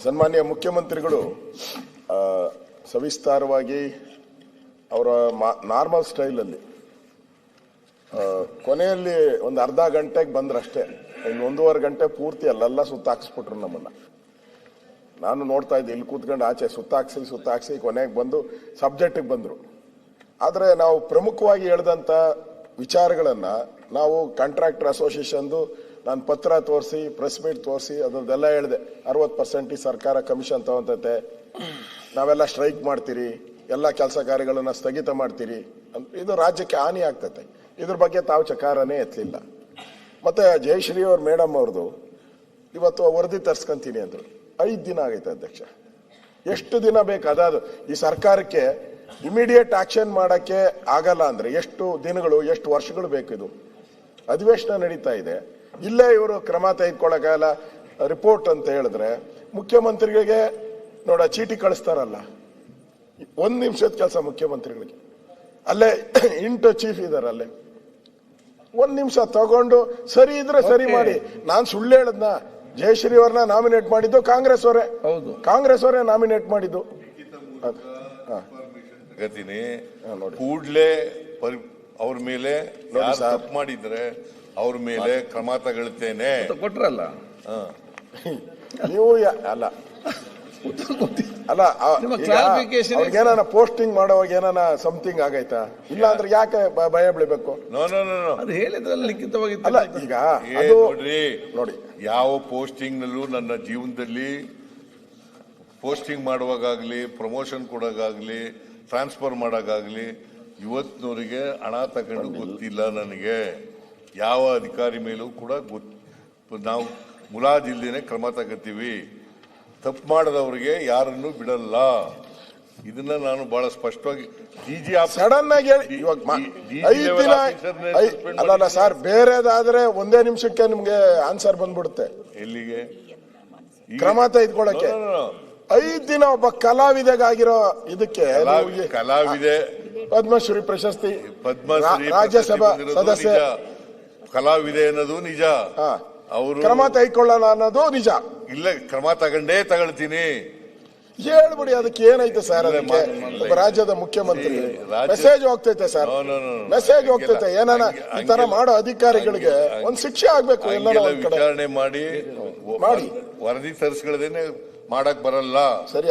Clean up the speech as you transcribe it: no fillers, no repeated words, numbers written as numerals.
ಸನ್ಮಾನ್ಯ ಮುಖ್ಯಮಂತ್ರಿಗಳು ಸವಿಸ್ತಾರವಾಗಿ ಅವರ ನಾರ್ಮಲ್ ಸ್ಟೈಲಲ್ಲಿ ಕೊನೆಯಲ್ಲಿ ಒಂದು ಅರ್ಧ ಗಂಟೆಗೆ ಬಂದ್ರಷ್ಟೇ, ಇನ್ನು 1.5 ಗಂಟೆ ಪೂರ್ತಿ ಅಲ್ಲೆಲ್ಲ ಸುತ್ತಾಕ್ಸ್ಬಿಟ್ರು ನಮ್ಮನ್ನ. ನಾನು ನೋಡ್ತಾ ಇದ್ದೆ, ಇಲ್ಲಿ ಕೂತ್ಕೊಂಡು ಆಚೆ ಸುತ್ತಾಕ್ಸಿ ಕೊನೆಗೆ ಬಂದು ಸಬ್ಜೆಕ್ಟಿಗೆ ಬಂದರು. ಆದರೆ ನಾವು ಪ್ರಮುಖವಾಗಿ ಹೇಳಿದಂಥ ವಿಚಾರಗಳನ್ನು ನಾವು ಕಾಂಟ್ರಾಕ್ಟರ್ ಅಸೋಸಿಯೇಷನ್ದು ನಾನು ಪತ್ರ ತೋರಿಸಿ ಪ್ರೆಸ್ ಮೀಟ್ ತೋರಿಸಿ ಅದರದ್ದೆಲ್ಲ ಹೇಳಿದೆ. 60% ಸರ್ಕಾರ ಕಮಿಷನ್ ತಗೊಂತೈತೆ, ನಾವೆಲ್ಲ ಸ್ಟ್ರೈಕ್ ಮಾಡ್ತೀರಿ, ಎಲ್ಲ ಕೆಲಸ ಕಾರ್ಯಗಳನ್ನು ಸ್ಥಗಿತ ಮಾಡ್ತೀರಿ, ಇದು ರಾಜ್ಯಕ್ಕೆ ಹಾನಿ ಆಗ್ತೈತೆ. ಇದ್ರ ಬಗ್ಗೆ ತಾವು ಚಕಾರನೇ ಎತ್ತಲಿಲ್ಲ. ಮತ್ತೆ ಜಯಶ್ರೀ ಅವ್ರ ಮೇಡಮ್ ಅವ್ರದ್ದು ಇವತ್ತು ವರದಿ ತರ್ಸ್ಕೊಂತೀನಿ ಅಂದರು. 5 ದಿನ ಆಗೈತೆ ಅಧ್ಯಕ್ಷ. ಎಷ್ಟು ದಿನ ಬೇಕು? ಅದಾದ ಈ ಸರ್ಕಾರಕ್ಕೆ ಇಮಿಡಿಯೇಟ್ ಆಕ್ಷನ್ ಮಾಡಕ್ಕೆ ಆಗಲ್ಲ ಅಂದ್ರೆ ಎಷ್ಟು ದಿನಗಳು, ಎಷ್ಟು ವರ್ಷಗಳು ಬೇಕು? ಇದು ಅಧಿವೇಶನ ನಡೀತಾ ಇದೆ, ಇಲ್ಲೇ ಇವರು ಕ್ರಮ ತೆಗೆದುಕೊಳ್ಳಕ್ಕಾಗಲ್ಲ ರಿಪೋರ್ಟ್ ಅಂತ ಹೇಳಿದ್ರೆ ಮುಖ್ಯಮಂತ್ರಿಗಳಿಗೆ ನೋಡ ಚೀಟಿ ಕಳಿಸ್ತಾರಲ್ಲ, 1 ನಿಮಿಷದ ಕೆಲಸ ಮುಖ್ಯಮಂತ್ರಿಗಳಿಗೆ. ಅಲ್ಲೇ ಇಂಟು ಚೀಫ್ ಇದಾರೆ, ಅಲ್ಲೇ 1 ನಿಮಿಷ ತಗೊಂಡು ಸರಿ ಇದ್ರೆ ಸರಿ ಮಾಡಿ. ನಾನ್ ಸುಳ್ಳು ಹೇಳದ್ನ? ಜಯಶ್ರೀ ಅವ್ರನ್ನ ನಾಮಿನೇಟ್ ಮಾಡಿದ್ದು ಕಾಂಗ್ರೆಸ್ ಅವರೇ. ಹೌದು, ಕಾಂಗ್ರೆಸ್ ಅವರೇ ನಾಮಿನೇಟ್ ಮಾಡಿದ್ದು. ಕೂಡ್ಲೆ ಅವ್ರ ಮೇಲೆ ತಪ್ಪು ಮಾಡಿದ್ರೆ ಅವ್ರ ಮೇಲೆ ಕ್ರಮ ತಗೊಳ್ತೇನೆ ಕೊಟ್ರಲ್ಲ. ನೀವು ಅಲ್ಲ ಅವ್ರಿಗೇನ ಪೋಸ್ಟಿಂಗ್ ಮಾಡೋವಾಗ ಏನಾನ ಸಮಥಿಂಗ್ ಆಗೈತಾ? ಇಲ್ಲ ಅಂದ್ರೆ ಯಾಕೆ ಭಯ ಬೀಳಬೇಕು? ಅದು ಹೇಳಿದ್ರಲ್ಲ ಲಿಖಿತವಾಗಿ. ಅಲ್ಲ ಈಗ ನೋಡಿ, ಯಾವ ಪೋಸ್ಟಿಂಗ್ ನಲ್ಲೂ ನನ್ನ ಜೀವನದಲ್ಲಿ ಪೋಸ್ಟಿಂಗ್ ಮಾಡುವಾಗಲಿ, ಪ್ರಮೋಷನ್ ಕೊಡೋಗಾಗ್ಲಿ, ಟ್ರಾನ್ಸ್ಫರ್ ಮಾಡೋಕ್ಕಾಗಲಿ ಇವತ್ತಿನವರಿಗೆ ಹಣ ತಗೊಂಡು ಗೊತ್ತಿಲ್ಲ ನನಗೆ. ಯಾವ ಅಧಿಕಾರಿ ಮೇಲೂ ಕೂಡ ನಾವು ಮುಲಾಜಿಲ್ದೇನೆ ಕ್ರಮ ತಗೋತೀವಿ. ತಪ್ಪು ಮಾಡದವ್ರಿಗೆ ಯಾರನ್ನು ಬಿಡಲ್ಲ. ಇದನ್ನ ನಾನು ಬಹಳ ಸ್ಪಷ್ಟವಾಗಿ ಸಡನ್ ಆಗಿ ಅಲ್ಲ ಸರ್, ಬೇರೆದಾದ್ರೆ 1 ನಿಮಿಷಕ್ಕೆ ನಿಮ್ಗೆ ಆನ್ಸರ್ ಬಂದ್ಬಿಡುತ್ತೆ. ಎಲ್ಲಿಗೆ ಕ್ರಮ ತೆಗೆದುಕೊಳ್ಳಕ್ಕೆ 5 ದಿನ ಒಬ್ಬ ಕಲಾವಿದೆಗಾಗಿರೋ ಇದಕ್ಕೆ ಕಲಾವಿದೆ ಪದ್ಮಶ್ರೀ ಪ್ರಶಸ್ತಿ, ಪದ್ಮಶ್ರೀ ರಾಜ್ಯಸಭಾ ಸದಸ್ಯ, ಕಲಾವಿದೆ ಅನ್ನೋದು ನಿಜ. ಅವರು ಕ್ರಮ ತೆಗೆದುಕೊಳ್ಳೋಣ ಅನ್ನೋದು ನಿಜ. ಇಲ್ಲ, ಕ್ರಮ ತಗೊಳ್ತೀನಿ. ಹೇಳ್ಬಿಡಿ, ಅದಕ್ಕೆ ಏನೈತೆ ಸರ್? ಅದಕ್ಕೆ ಒಬ್ಬ ರಾಜ್ಯದ ಮುಖ್ಯಮಂತ್ರಿ ಮೆಸೇಜ್ ಹೋಗ್ತೈತೆ ಸರ್, ಮೆಸೇಜ್ ಹೋಗ್ತೈತೆ. ಏನಾನ ಈ ತರ ಮಾಡೋ ಅಧಿಕಾರಿಗಳಿಗೆ ಒಂದು ಶಿಕ್ಷೆ ಆಗ್ಬೇಕು. ಎಲ್ಲ ವಿಚಾರಣೆ ಮಾಡಿ ವರದಿ ತರಿಸ್ಕೊಳ್ಳದೇನೆ ಮಾಡಕ್ ಬರಲ್ಲ. ಸರಿ.